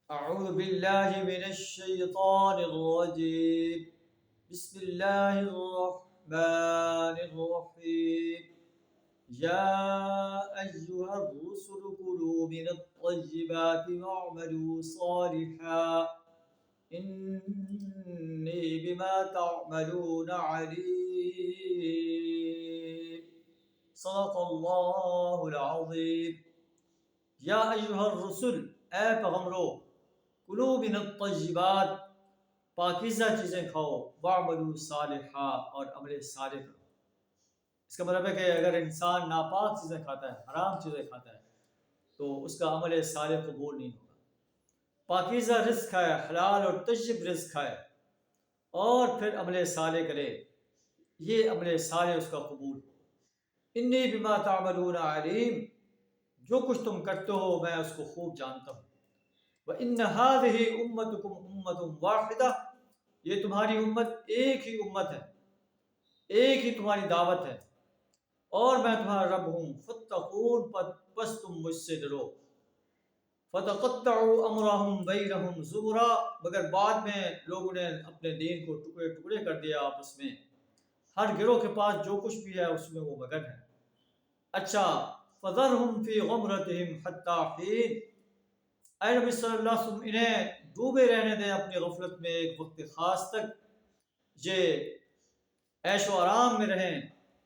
أعوذ بالله من الشيطان الرجيم. بسم الله الرحمن الرحيم. يا أيها الرسل كلوا من الطيبات واعملوا صالحا إني بما تعملون عليم. صدق الله العظيم. یا ایہا الرسل، اے پیغمبرو، کلوا من الطیبات، پاکیزہ چیزیں کھاؤ، واعملوا صالحا، اور عمل صالح کرو۔ اس کا مطلب ہے کہ اگر انسان ناپاک چیزیں کھاتا ہے، حرام چیزیں کھاتا ہے، تو اس کا عمل صالح قبول نہیں ہوگا۔ پاکیزہ رزق کھائے، حلال اور طیب رزق کھائے، اور پھر عمل صالح کرے، یہ عمل صالح اس کا قبول ہو۔ انی بما تعملون علیم، جو کچھ تم کرتے ہو میں اس کو خوب جانتا ہوں۔ وَإِنَّ هَذِهِ أُمَّتُكُمْ أُمَّةٌ وَاحِدَةٌ، یہ تمہاری امت ایک ہی امت ہے، ایک ہی تمہاری دعوت ہے، اور میں تمہارا رب ہوں۔ فَاتَّقُونِ، پس تم مجھ سے ڈرو۔ فَتَقَطَّعُوا أَمْرَهُمْ بَيْنَهُمْ زُبُرًا، مگر بعد میں لوگوں نے اپنے دین کو ٹکڑے ٹکڑے کر دیا آپس میں، ہر گروہ کے پاس جو کچھ بھی ہے اس میں وہ مگن ہے۔ اچھا، فَذَرْهُمْ فِي غَمْرَتِهِمْ حَتَّى حِينٍ، اے نبی صلی اللہ علیہ وسلم انہیں ڈوبے رہنے دیں اپنی غفلت میں ایک وقت خاص تک، یہ عیش و آرام میں رہیں،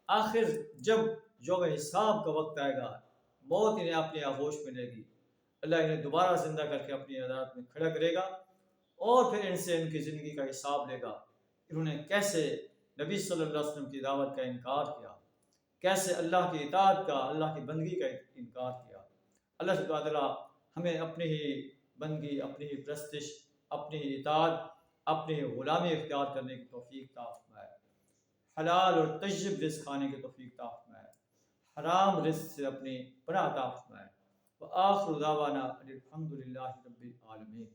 آخر جب یوم حساب کا وقت آئے گا، موت انہیں اپنی آغوش میں لے گی، اللہ انہیں دوبارہ زندہ کر کے اپنی عدالت میں کھڑا کرے گا، اور پھر ان سے ان کی زندگی کا حساب لے گا، انہوں نے کیسے نبی صلی اللہ علیہ وسلم کی دعوت کا انکار کیا، کیسے اللہ کی اطاعت کا، اللہ کی بندگی کا انکار کیا۔ اللہ سبحانہ تعالیٰ ہمیں اپنی ہی بندگی، اپنی ہی پرستش، اپنی ہی اطاعت، اپنی ہی غلامی اختیار کرنے کی توفیق عطا فرمائے، حلال اور طیب رزق کھانے کی توفیق عطا فرمائے، حرام رزق سے اپنی پناہ عطا فرمائے۔ وآخر دعوانا الحمد للہ رب العالمین۔